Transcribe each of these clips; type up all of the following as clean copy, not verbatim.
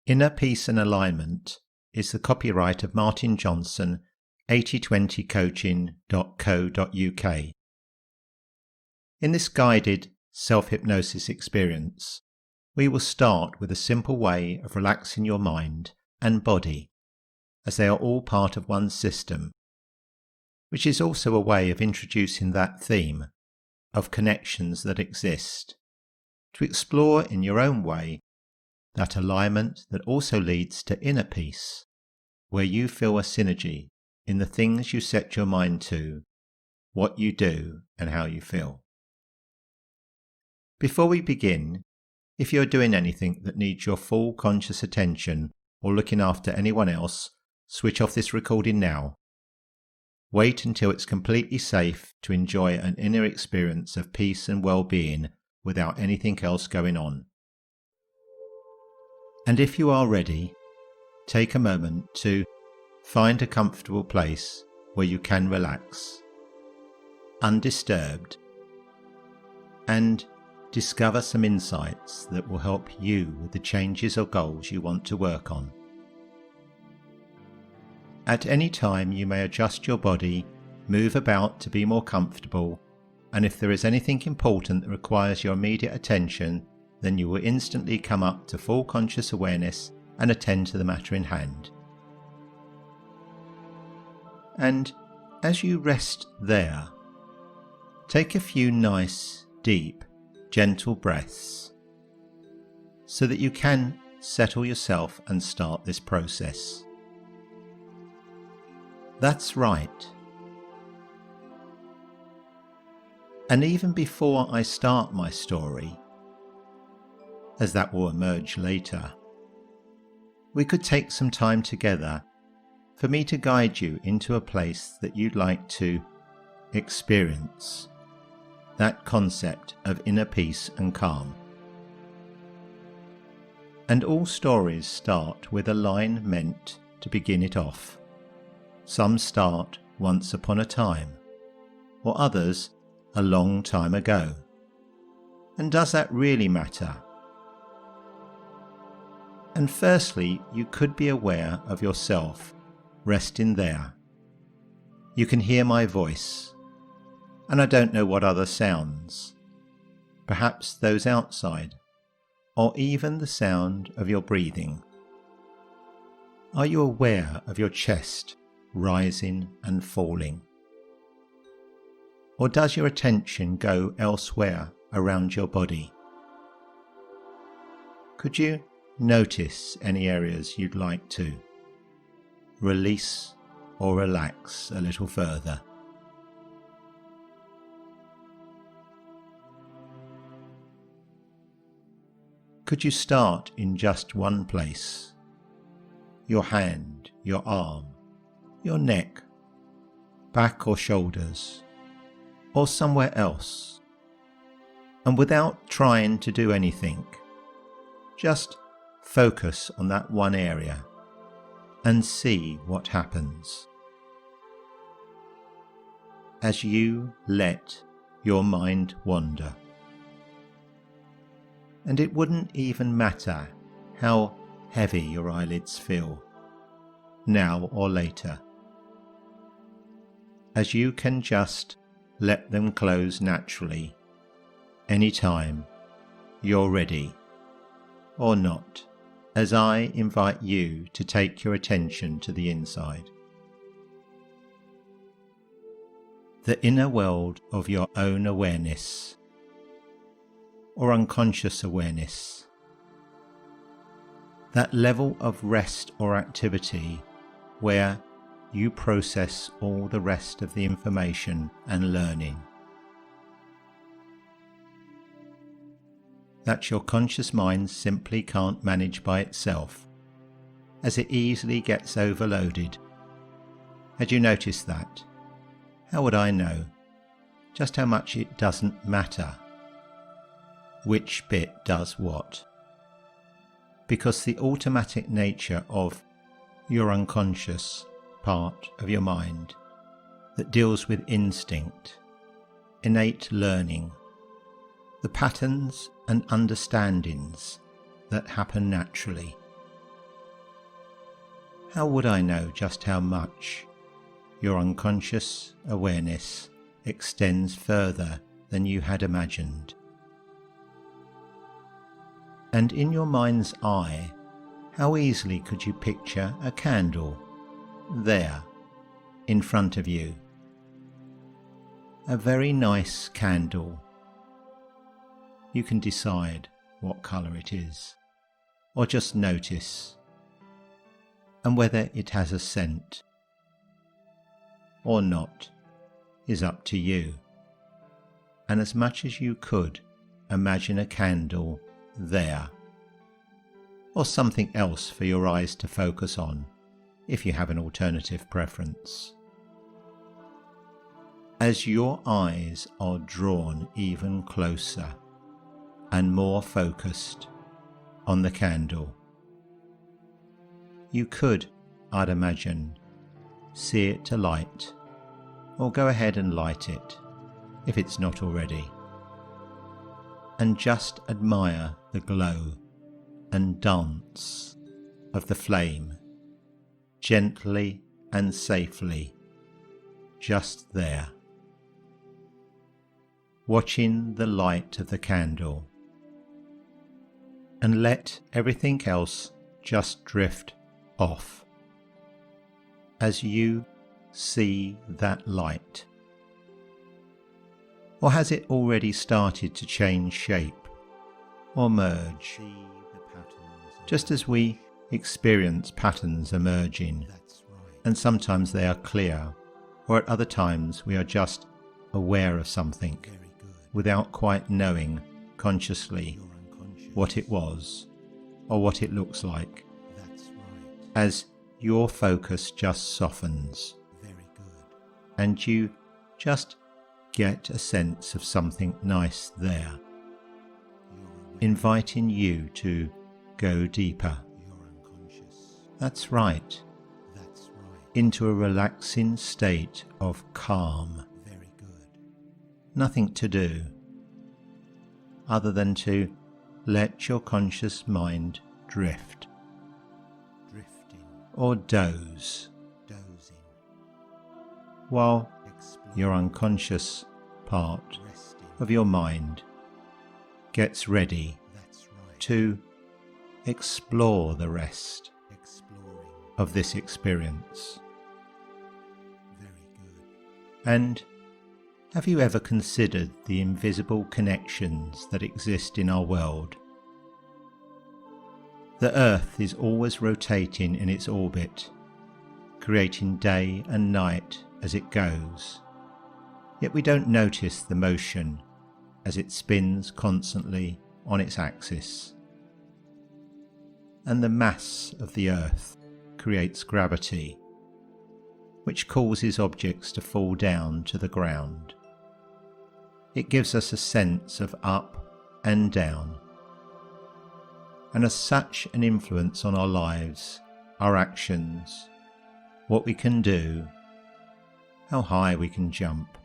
Inner Peace and Alignment is the copyright of Martin Johnson, 8020coaching.co.uk. In this guided self-hypnosis experience, we will start with a simple way of relaxing your mind and body, as they are all part of one system, which is also a way of introducing that theme of connections that exist, to explore in your own way that alignment that also leads to inner peace, where you feel a synergy in the things you set your mind to, what you do, and how you feel. Before we begin, if you're doing anything that needs your full conscious attention or looking after anyone else, switch off this recording now. Wait until it's completely safe to enjoy an inner experience of peace and well-being without anything else going on. And if you are ready, take a moment to find a comfortable place where you can relax, undisturbed, and discover some insights that will help you with the changes or goals you want to work on. At any time, you may adjust your body, move about to be more comfortable, and if there is anything important that requires your immediate attention, then you will instantly come up to full conscious awareness and attend to the matter in hand. And as you rest there, take a few nice, deep, gentle breaths so that you can settle yourself and start this process. That's right. And even before I start my story, as that will emerge later, we could take some time together for me to guide you into a place that you'd like to experience that concept of inner peace and calm. And all stories start with a line meant to begin it off. Some start once upon a time, or others a long time ago. And does that really matter? And firstly, you could be aware of yourself resting there. You can hear my voice, and I don't know what other sounds, perhaps those outside, or even the sound of your breathing. Are you aware of your chest rising and falling? Or does your attention go elsewhere around your body? Could you notice any areas you'd like to release or relax a little further? Could you start in just one place? Your hand, your arm, your neck, back or shoulders, or somewhere else, and without trying to do anything, just focus on that one area and see what happens as you let your mind wander. And it wouldn't even matter how heavy your eyelids feel, now or later, as you can just let them close naturally anytime you're ready, or not, as I invite you to take your attention to the inside. The inner world of your own awareness, or unconscious awareness. That level of rest or activity where you process all the rest of the information and learning that your conscious mind simply can't manage by itself, as it easily gets overloaded. Had you noticed that? How would I know just how much it doesn't matter which bit does what? Because the automatic nature of your unconscious part of your mind that deals with instinct, innate learning, the patterns and understandings that happen naturally, How would I know just how much your unconscious awareness extends further than you had imagined? And in your mind's eye, how easily could you picture a candle there in front of you? A very nice candle. You can decide what colour it is, or just notice, and whether it has a scent or not is up to you. And as much as you could, imagine a candle there, or something else for your eyes to focus on, if you have an alternative preference. As your eyes are drawn even closer and more focused on the candle, you could, I'd imagine, see it to light, or go ahead and light it if it's not already, and just admire the glow and dance of the flame, gently and safely, just there, watching the light of the candle, and let everything else just drift off as you see that light. Or has it already started to change shape or merge? Just as we experience patterns emerging, and sometimes they are clear, or at other times we are just aware of something without quite knowing consciously what it was or what it looks like, as your focus just softens and you just get a sense of something nice there, inviting you to go deeper. That's right. Into a relaxing state of calm. Nothing to do other than to let your conscious mind drift or doze, while your unconscious part of your mind gets ready to explore the rest of this experience. And have you ever considered the invisible connections that exist in our world? The Earth is always rotating in its orbit, creating day and night as it goes, yet we don't notice the motion as it spins constantly on its axis. And the mass of the Earth creates gravity, which causes objects to fall down to the ground. It gives us a sense of up and down, and has such an influence on our lives, our actions, what we can do, how high we can jump,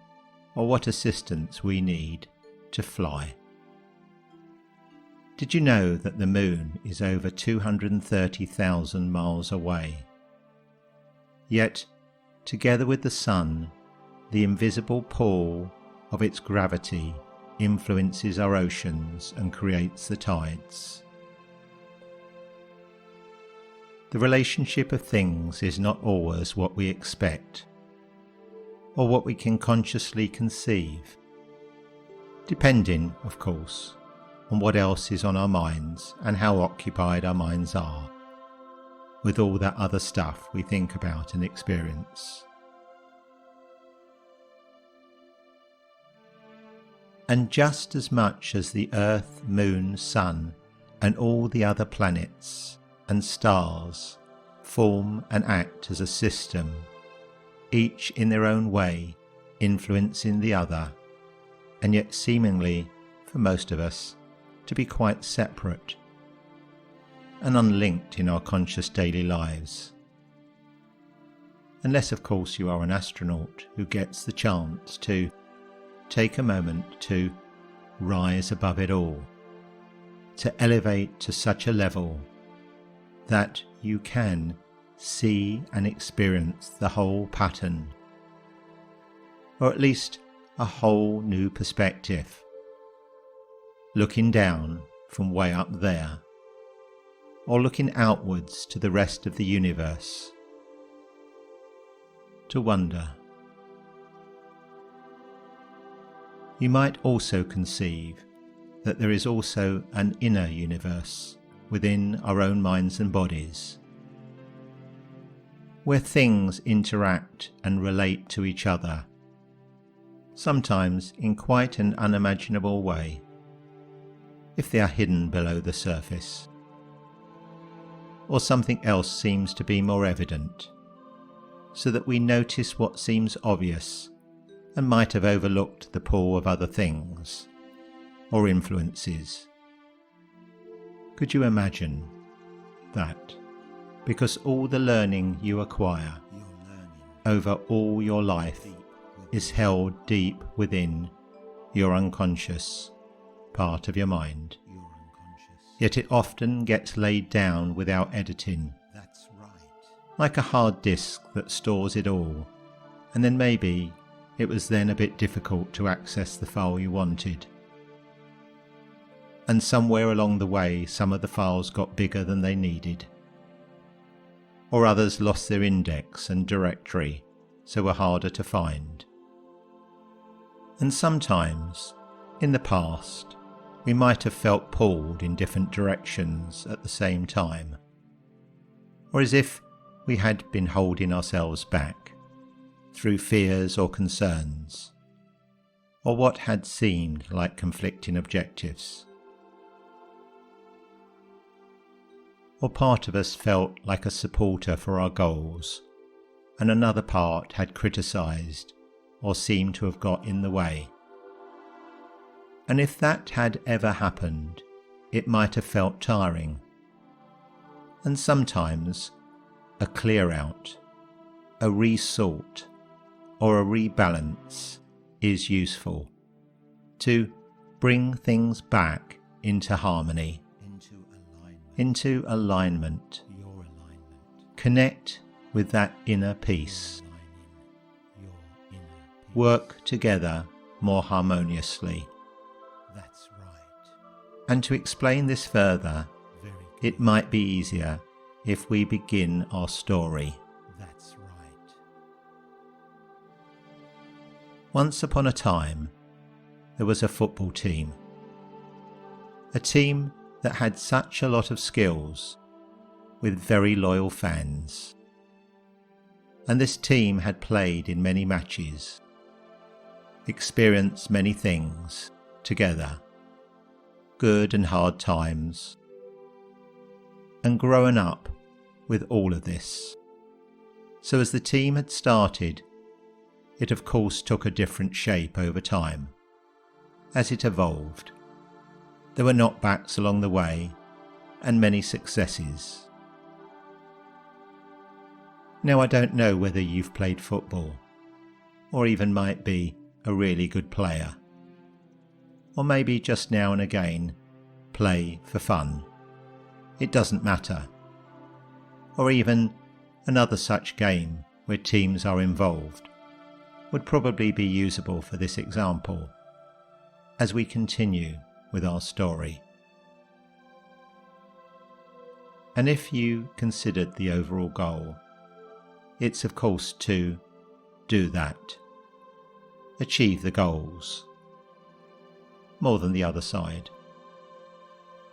or what assistance we need to fly. Did you know that the moon is over 230,000 miles away? Yet, together with the sun, the invisible pull of its gravity influences our oceans and creates the tides. The relationship of things is not always what we expect, or what we can consciously conceive, depending, of course, on what else is on our minds and how occupied our minds are with all that other stuff we think about and experience. And just as much as the Earth, Moon, Sun, and all the other planets and stars form and act as a system, each in their own way influencing the other, and yet seemingly, for most of us, to be quite separate and unlinked in our conscious daily lives. Unless, of course, you are an astronaut who gets the chance to take a moment to rise above it all, to elevate to such a level that you can see and experience the whole pattern, or at least a whole new perspective, looking down from way up there, or looking outwards to the rest of the universe, to wonder. You might also conceive that there is also an inner universe within our own minds and bodies, where things interact and relate to each other, sometimes in quite an unimaginable way, if they are hidden below the surface, or something else seems to be more evident, so that we notice what seems obvious and might have overlooked the pull of other things or influences. Could you imagine that because all the learning you acquire over all your life is held deep within your unconscious part of your mind, yet it often gets laid down without editing, like a hard disk that stores it all, and then maybe it was then a bit difficult to access the file you wanted. And somewhere along the way some of the files got bigger than they needed, or others lost their index and directory, so were harder to find. And sometimes, in the past, we might have felt pulled in different directions at the same time, or as if we had been holding ourselves back through fears or concerns, or what had seemed like conflicting objectives. Or part of us felt like a supporter for our goals, and another part had criticised or seemed to have got in the way. And if that had ever happened, it might have felt tiring. And sometimes a clear out, a resort, or a rebalance is useful to bring things back into harmony, into alignment, connect with that inner peace, work together more harmoniously. And to explain this further, it might be easier if we begin our story. Once upon a time, there was a football team. A team that had such a lot of skills, with very loyal fans. And this team had played in many matches, experienced many things together, good and hard times, and grown up with all of this. So as the team had started, it of course took a different shape over time, as it evolved. There were knockbacks along the way, and many successes. Now I don't know whether you've played football, or even might be a really good player, or maybe just now and again play for fun. It doesn't matter. Or even another such game where teams are involved would probably be usable for this example as we continue with our story. And if you considered the overall goal, it's of course to do that, achieve the goals, more than the other side.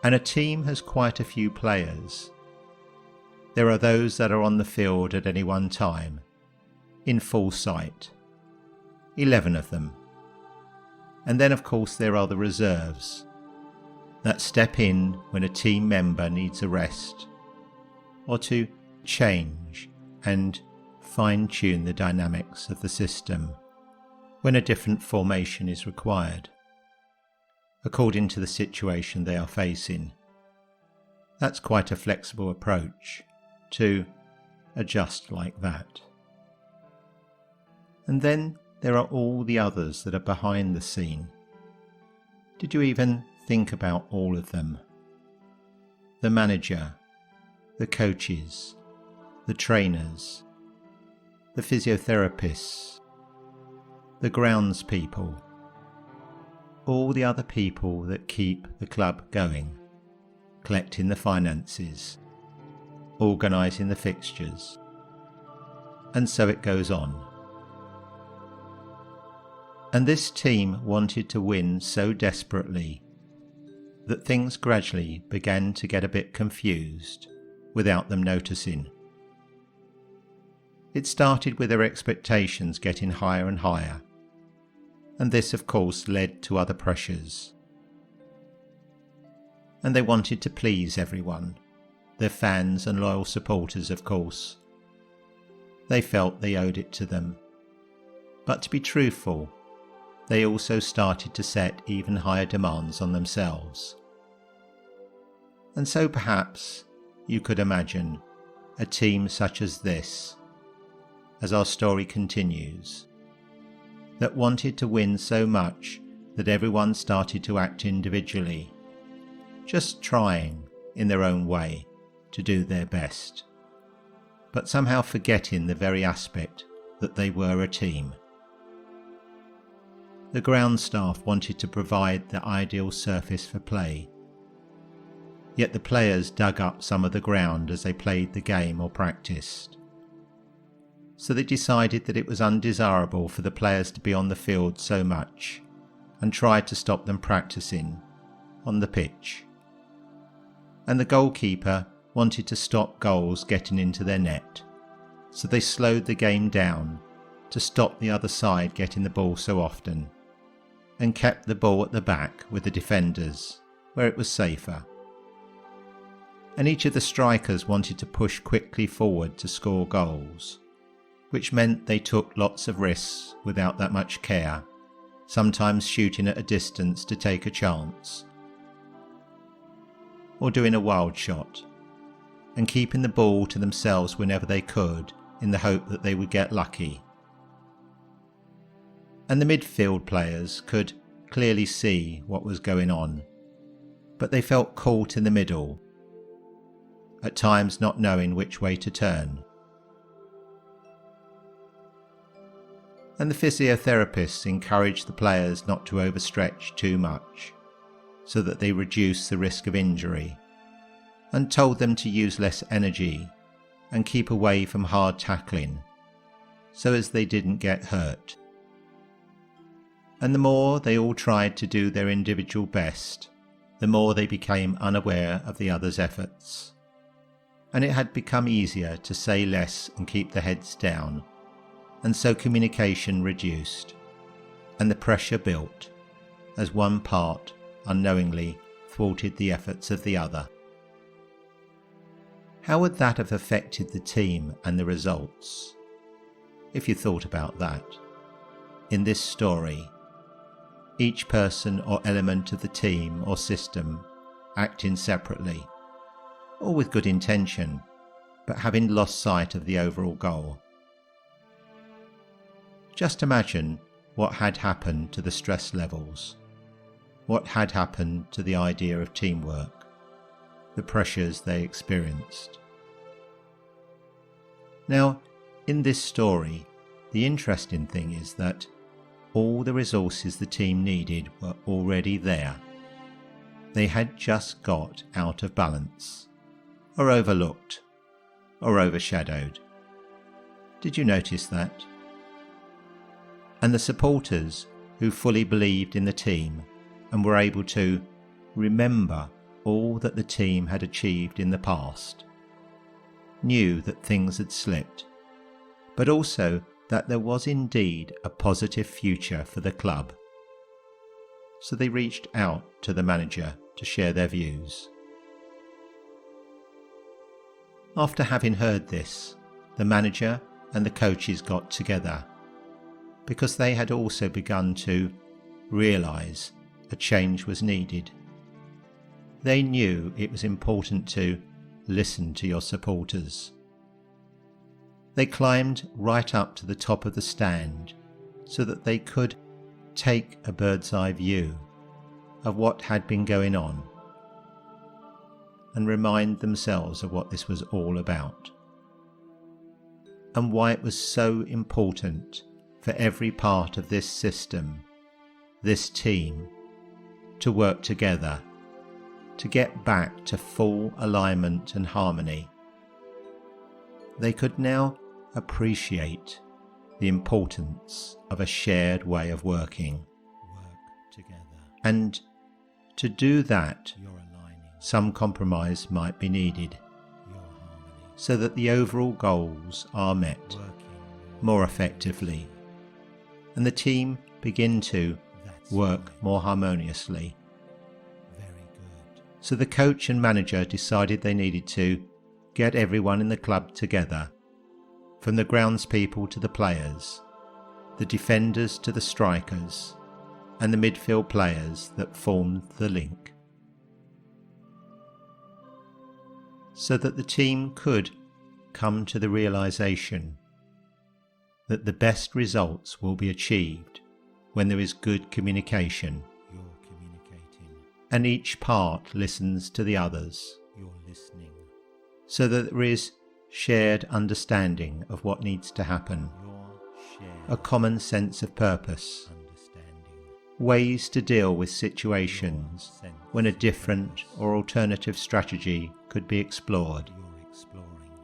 And a team has quite a few players. There are those that are on the field at any one time, in full sight, 11 of them. And then of course there are the reserves, that step in when a team member needs a rest, or to change and fine-tune the dynamics of the system when a different formation is required, according to the situation they are facing. That's quite a flexible approach to adjust like that. And then there are all the others that are behind the scene. Did you even think about all of them? The manager, the coaches, the trainers, the physiotherapists, the grounds people, all the other people that keep the club going, collecting the finances, organising the fixtures, and so it goes on. And this team wanted to win so desperately that things gradually began to get a bit confused without them noticing. It started with their expectations getting higher and higher, and this of course led to other pressures. And they wanted to please everyone, their fans and loyal supporters of course. They felt they owed it to them. But to be truthful, they also started to set even higher demands on themselves. And so perhaps you could imagine a team such as this, as our story continues, that wanted to win so much that everyone started to act individually, just trying in their own way to do their best, but somehow forgetting the very aspect that they were a team. The ground staff wanted to provide the ideal surface for play, yet the players dug up some of the ground as they played the game or practiced. So they decided that it was undesirable for the players to be on the field so much, and tried to stop them practicing on the pitch. And the goalkeeper wanted to stop goals getting into their net, so they slowed the game down to stop the other side getting the ball so often, and kept the ball at the back with the defenders, where it was safer. And each of the strikers wanted to push quickly forward to score goals, which meant they took lots of risks without that much care, sometimes shooting at a distance to take a chance, or doing a wild shot, and keeping the ball to themselves whenever they could in the hope that they would get lucky. And the midfield players could clearly see what was going on, but they felt caught in the middle, at times not knowing which way to turn. And the physiotherapists encouraged the players not to overstretch too much, so that they reduce the risk of injury, and told them to use less energy and keep away from hard tackling, so as they didn't get hurt. And the more they all tried to do their individual best, the more they became unaware of the others' efforts. And it had become easier to say less and keep the heads down, and so communication reduced, and the pressure built, as one part unknowingly thwarted the efforts of the other. How would that have affected the team and the results? If you thought about that. In this story, each person or element of the team or system acting separately, all with good intention, but having lost sight of the overall goal. Just imagine what had happened to the stress levels, what had happened to the idea of teamwork, the pressures they experienced. Now, in this story, the interesting thing is that all the resources the team needed were already there. They had just got out of balance, or overlooked, or overshadowed. Did you notice that? And the supporters who fully believed in the team and were able to remember all that the team had achieved in the past, knew that things had slipped, but also that there was indeed a positive future for the club. So they reached out to the manager to share their views. After having heard this, the manager and the coaches got together, because they had also begun to realise a change was needed. They knew it was important to listen to your supporters. They climbed right up to the top of the stand so that they could take a bird's eye view of what had been going on and remind themselves of what this was all about. and why it was so important for every part of this system, this team, to work together, to get back to full alignment and harmony. They could now appreciate the importance of a shared way of working. And to do that, some compromise might be needed, so that the overall goals are met more effectively, and the team begin to work more harmoniously. So the coach and manager decided they needed to get everyone in the club together, from the groundspeople to the players, the defenders to the strikers, and the midfield players that formed the link, so that the team could come to the realization that the best results will be achieved when there is good communication, and each part listens to the others, so that there is shared understanding of what needs to happen, a common sense of purpose, ways to deal with situations when a different or alternative strategy could be explored,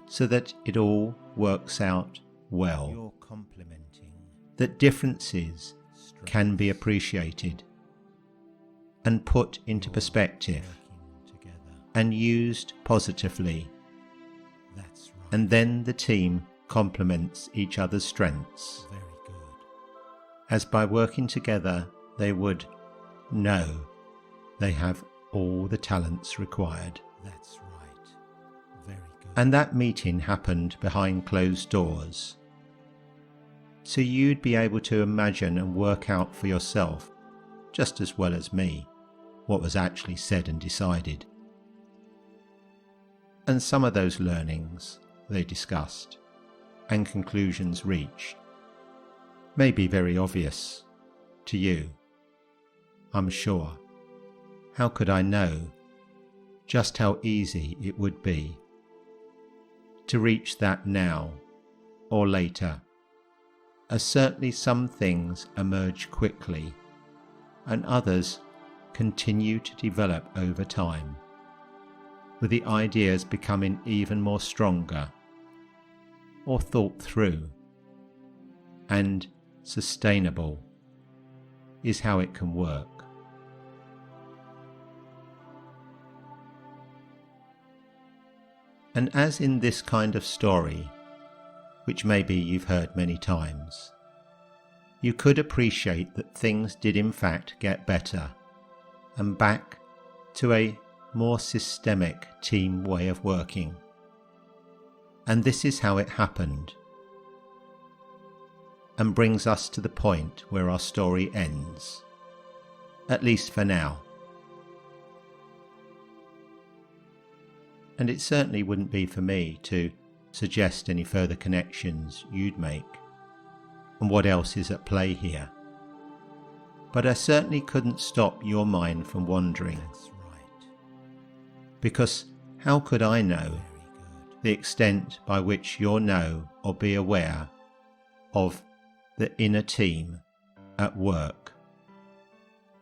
so that it all works out well, that differences can be appreciated and put into perspective and used positively, and then the team complements each other's strengths, as by working together they would know they have all the talents required. And that meeting happened behind closed doors, so you'd be able to imagine and work out for yourself, just as well as me, what was actually said and decided. And some of those learnings they discussed and conclusions reached may be very obvious to you, I'm sure. How could I know just how easy it would be to reach that now or later, as certainly some things emerge quickly and others continue to develop over time, with the ideas becoming even more stronger or thought through and sustainable is how it can work. And as in this kind of story, which maybe you've heard many times, you could appreciate that things did in fact get better and back to a more systemic team way of working. And this is how it happened, and brings us to the point where our story ends, at least for now. And it certainly wouldn't be for me to suggest any further connections you'd make and what else is at play here. But I certainly couldn't stop your mind from wandering. Because how could I know the extent by which you'll know or be aware of the inner team at work?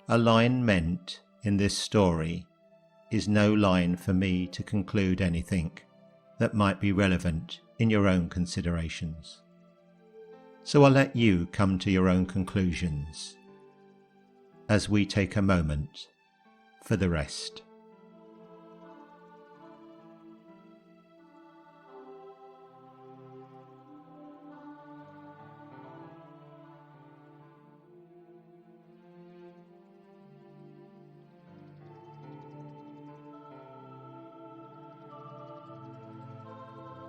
A line meant in this story is no line for me to conclude anything that might be relevant in your own considerations. So I'll let you come to your own conclusions as we take a moment for the rest.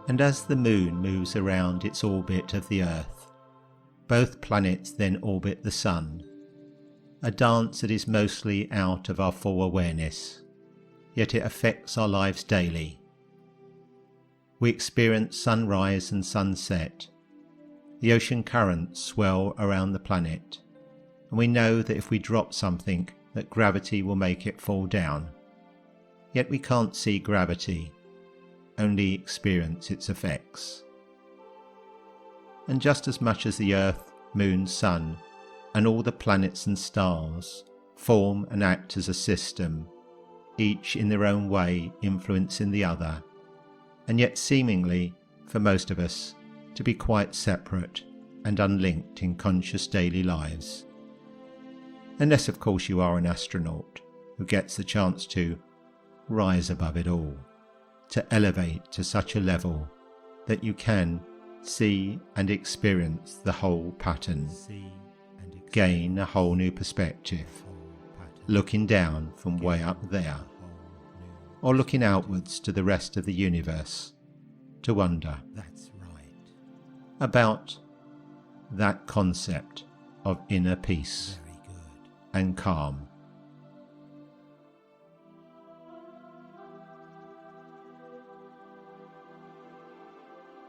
And as the moon moves around its orbit of the Earth, both planets then orbit the Sun, a dance that is mostly out of our full awareness, yet it affects our lives daily. We experience sunrise and sunset, the ocean currents swell around the planet, and we know that if we drop something that gravity will make it fall down. Yet we can't see gravity, only experience its effects. And just as much as the Earth, Moon, Sun, and all the planets and stars form and act as a system, each in their own way influencing the other, and yet seemingly, for most of us, to be quite separate and unlinked in conscious daily lives. Unless of course you are an astronaut who gets the chance to rise above it all, to elevate to such a level that you can see and experience the whole pattern, gain a whole new perspective, looking down from way up there, or looking outwards to the rest of the universe to wonder about that concept of inner peace and calm.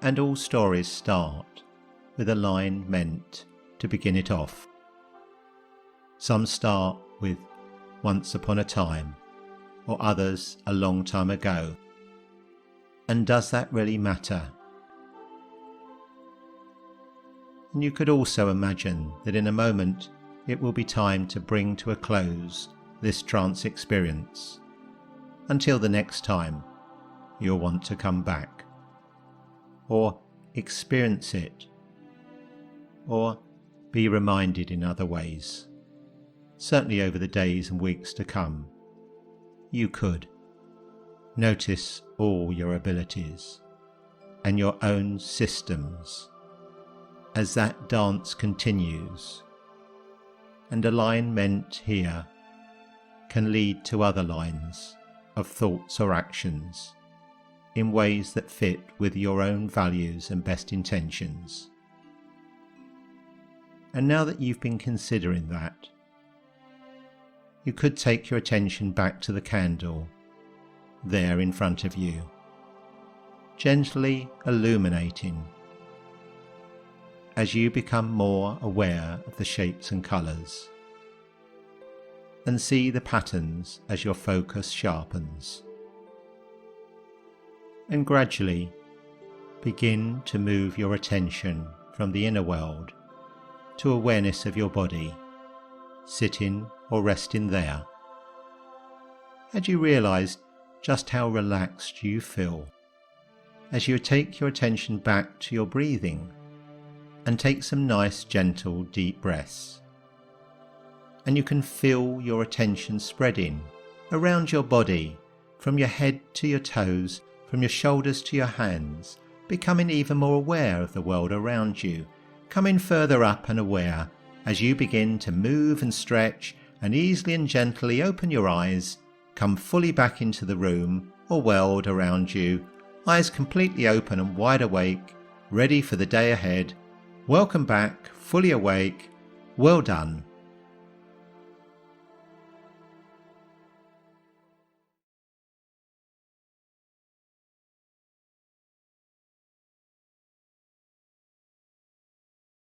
And all stories start with a line meant to begin it off. Some start with once upon a time, or others a long time ago. And does that really matter? And you could also imagine that in a moment it will be time to bring to a close this trance experience, until the next time you'll want to come back, or experience it, or be reminded in other ways. Certainly over the days and weeks to come, you could notice all your abilities and your own systems as that dance continues, and a line meant here can lead to other lines of thoughts or actions in ways that fit with your own values and best intentions. And now that you've been considering that, you could take your attention back to the candle there in front of you, gently illuminating as you become more aware of the shapes and colours, and see the patterns as your focus sharpens. And gradually begin to move your attention from the inner world to awareness of your body, sitting or resting there. Had you realised just how relaxed you feel as you take your attention back to your breathing and take some nice, gentle, deep breaths? And you can feel your attention spreading around your body, from your head to your toes, from your shoulders to your hands, becoming even more aware of the world around you, coming further up and aware as you begin to move and stretch and easily and gently open your eyes, come fully back into the room or world around you, eyes completely open and wide awake, ready for the day ahead. Welcome back, fully awake. Well done.